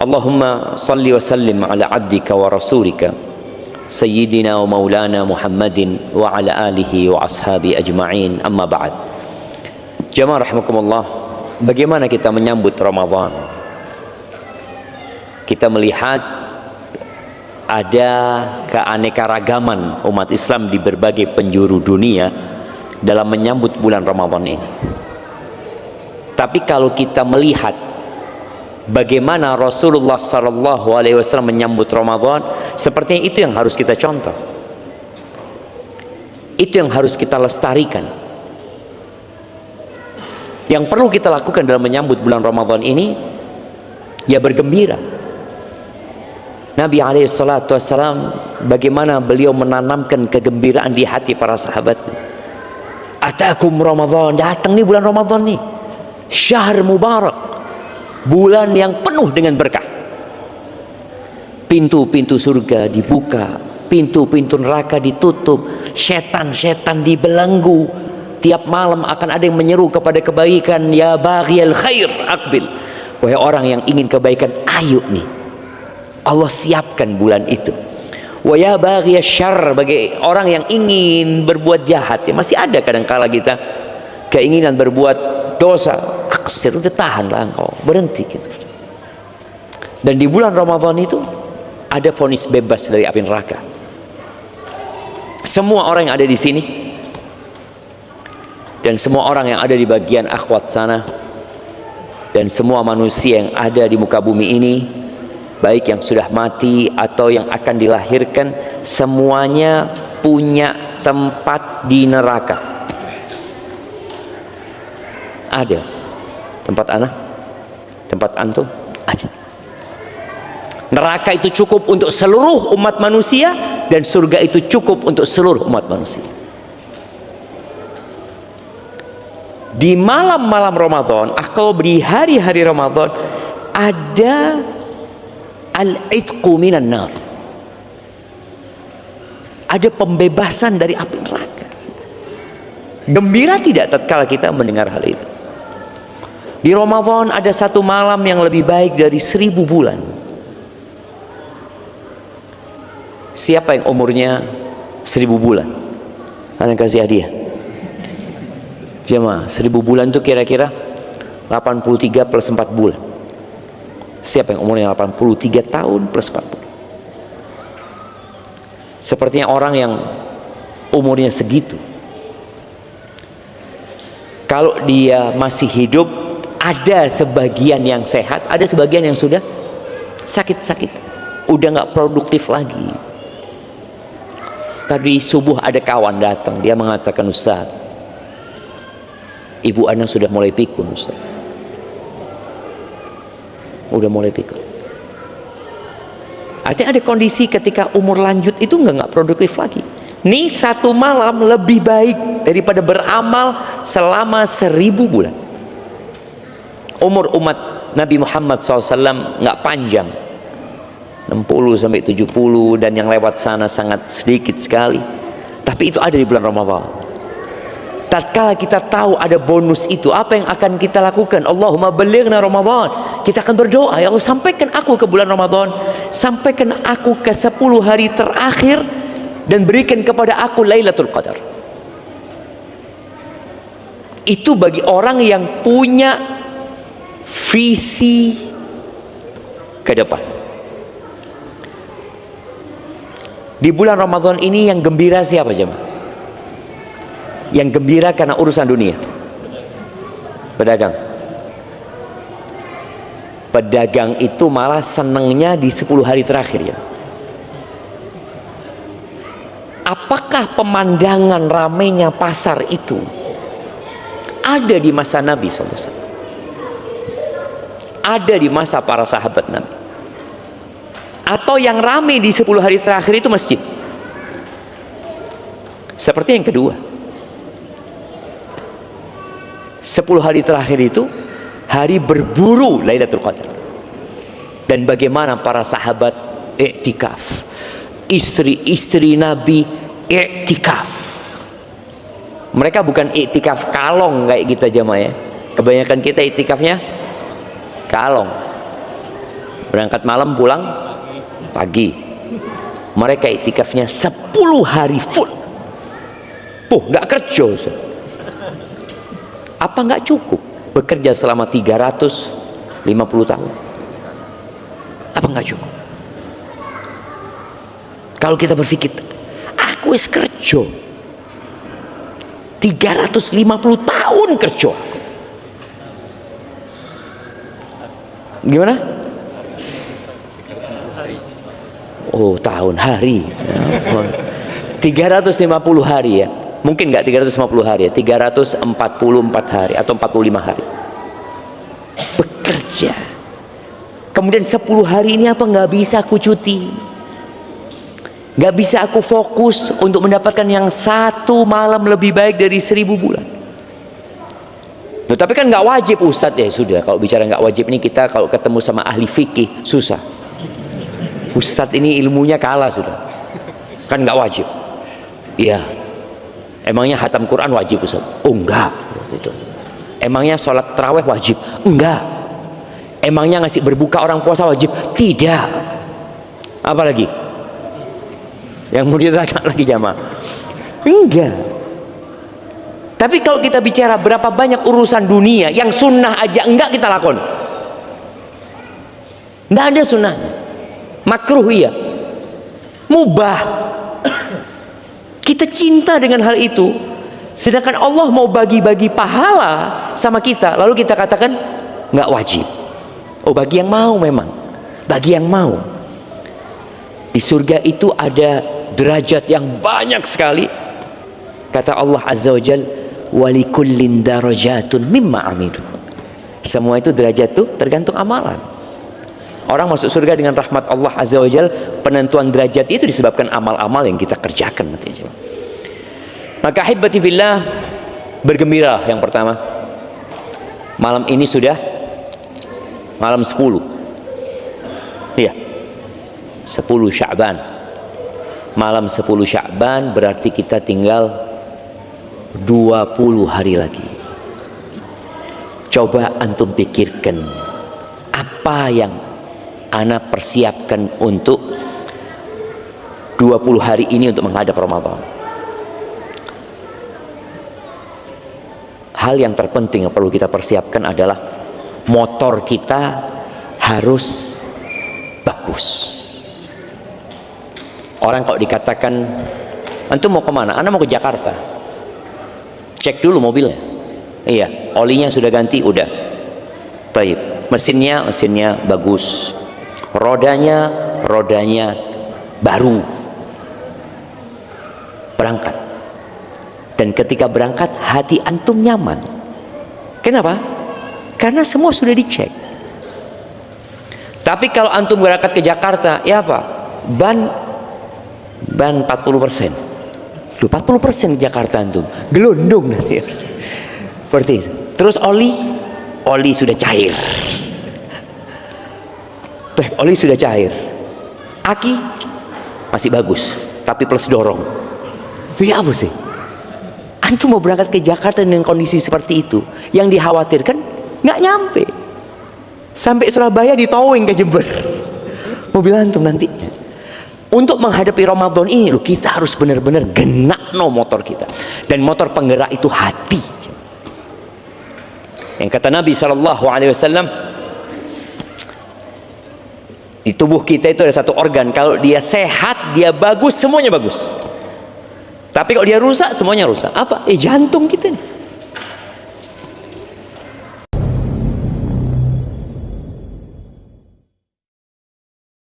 Allahumma salli wa sallim ala abdika wa rasulika Sayyidina wa maulana Muhammadin wa ala alihi wa ashabi ajma'in, amma ba'd. Jamaah rahimakumullah, bagaimana kita menyambut Ramadan? Kita melihat ada keanekaragaman umat Islam di berbagai penjuru dunia dalam menyambut bulan Ramadan ini. Tapi kalau kita melihat bagaimana Rasulullah SAW menyambut Ramadan, sepertinya itu yang harus kita contoh, itu yang harus kita lestarikan. Yang perlu kita lakukan dalam menyambut bulan Ramadan ini, ya bergembira. Nabi SAW, bagaimana beliau menanamkan kegembiraan di hati para sahabat. Atakum Ramadan, datang nih bulan Ramadan nih, syahr mubarak, bulan yang penuh dengan berkah. Pintu-pintu surga dibuka, pintu-pintu neraka ditutup, setan-setan dibelenggu. Tiap malam akan ada yang menyeru kepada kebaikan, ya baghiyal khair aqbil, wahai orang yang ingin kebaikan, ayo nih, Allah siapkan bulan itu. Wa ya baghiyasy syarr, bagi orang yang ingin berbuat jahat, ya masih ada kadang-kala kita keinginan berbuat dosa, aksir, udah tahanlah engkau, berhenti gitu. Dan di bulan Ramadan itu ada vonis bebas dari api neraka. Semua orang yang ada di sini dan semua orang yang ada di bagian akhwat sana dan semua manusia yang ada di muka bumi ini, baik yang sudah mati atau yang akan dilahirkan, semuanya punya tempat di neraka. Ada tempat anak, tempat antum, ada. Neraka itu cukup untuk seluruh umat manusia dan surga itu cukup untuk seluruh umat manusia. Di malam-malam Ramadan atau di hari-hari Ramadan ada al-itqu minan nar, ada pembebasan dari api neraka. Gembira tidak tatkala kita mendengar hal itu? Di Ramadan ada satu malam yang lebih baik dari 1000 bulan. Siapa yang umurnya 1000 bulan? Anda kasih hadiah. Jemaah, 1000 bulan itu kira-kira 83 plus 4 bulan. Siapa yang umurnya 83 tahun plus 4 bulan? Sepertinya orang yang umurnya segitu, kalau dia masih hidup, ada sebagian yang sehat, ada sebagian yang sudah sakit-sakit, udah nggak produktif lagi. Tadi subuh ada kawan datang, dia mengatakan, Ustaz, ibu Ana sudah mulai pikun, Ustaz. Udah mulai pikun. Artinya ada kondisi ketika umur lanjut itu nggak produktif lagi. Nih satu malam lebih baik daripada beramal selama 1000 bulan. Umur umat Nabi Muhammad SAW nggak panjang, 60 sampai 70, dan yang lewat sana sangat sedikit sekali. Tapi itu ada di bulan Ramadan. Tatkala kita tahu ada bonus itu, apa yang akan kita lakukan? Allahumma balighna Ramadan. Kita akan berdoa, ya Allah, sampaikan aku ke bulan Ramadan, sampaikan aku ke 10 hari terakhir, dan berikan kepada aku Lailatul Qadar. Itu bagi orang yang punya visi ke depan. Di bulan Ramadan ini yang gembira siapa, jemaah? Yang gembira karena urusan dunia? Pedagang. Pedagang itu malah senangnya di 10 hari terakhir, ya. Apakah pemandangan ramainya pasar itu ada di masa Nabi SAW? Ada di masa para sahabat Nabi? Atau yang ramai di 10 hari terakhir itu masjid? Seperti yang kedua, 10 hari terakhir itu hari berburu Lailatul Qadar. Dan bagaimana para sahabat iktikaf, istri-istri Nabi iktikaf. Mereka bukan iktikaf kalong kayak kita jamaah, ya. Kebanyakan kita iktikafnya kalong. Berangkat malam, pulang pagi. Mereka iktikafnya 10 hari full. Nggak kerja, Ustaz. Apa nggak cukup bekerja selama 350 tahun? Apa nggak cukup? Kalau kita berpikir, aku wis kerja 350 tahun kerja. Gimana? Oh, tahun, hari. 350 hari ya. Mungkin nggak 350 hari ya, 344 hari atau 45 hari. Bekerja. Kemudian 10 hari ini apa nggak bisa aku cuti? Nggak bisa aku fokus untuk mendapatkan yang 1 malam lebih baik dari 1000 bulan. Loh, tapi kan nggak wajib Ustadz. Ya sudah, kalau bicara nggak wajib ini kita kalau ketemu sama ahli fikih susah. Ustadz ini ilmunya kalah sudah. Kan nggak wajib. Iya. Emangnya hatam Quran wajib Ustadz? Oh enggak. Itu. Emangnya sholat taraweh wajib? Enggak. Emangnya ngasih berbuka orang puasa wajib? Tidak. Apa lagi? Yang mau ditanya lagi jamaah? Enggak. Tapi kalau kita bicara berapa banyak urusan dunia yang sunnah aja enggak kita lakon. Enggak ada sunnahnya. Makruh iya. Mubah. Kita cinta dengan hal itu. Sedangkan Allah mau bagi-bagi pahala sama kita, lalu kita katakan enggak wajib. Oh, bagi yang mau memang. Bagi yang mau. Di surga itu ada derajat yang banyak sekali. Kata Allah Azza wa Jalla, walikullin darajatun mimma amilu. Semua itu derajat itu tergantung amalan. Orang masuk surga dengan rahmat Allah Azza wa Jalla, penentuan derajat itu disebabkan amal-amal yang kita kerjakan. Maka ahibati fillah, bergembira yang pertama. Malam ini sudah malam 10. Iya. 10 Sya'ban. Malam 10 Sya'ban berarti kita tinggal 20 hari lagi. Coba antum pikirkan apa yang ana persiapkan untuk 20 hari ini untuk menghadap Ramadan. Hal yang terpenting yang perlu kita persiapkan adalah motor kita harus bagus. Orang kalau dikatakan antum mau kemana? Ana mau ke Jakarta. Cek dulu mobilnya. Iya, olinya sudah ganti, udah. Baik. Mesinnya bagus. Rodanya baru. Berangkat. Dan ketika berangkat hati antum nyaman. Kenapa? Karena semua sudah dicek. Tapi kalau antum berangkat ke Jakarta, ya apa? Ban 40%. 40% Jakarta antum gelondong nanti. Seperti itu. Terus oli sudah cair. Oli sudah cair. Aki masih bagus, tapi plus dorong. Ya apa sih? Antum mau berangkat ke Jakarta dengan kondisi seperti itu, yang dikhawatirkan nggak nyampe. Sampai Surabaya ditowing ke Jember. Mobil antum nantinya. Untuk menghadapi Ramadan ini loh, kita harus benar-benar genak motor kita. Dan motor penggerak itu hati. Yang kata Nabi SAW, di tubuh kita itu ada satu organ, kalau dia sehat, dia bagus, semuanya bagus. Tapi kalau dia rusak, semuanya rusak. Apa? Jantung kita nih.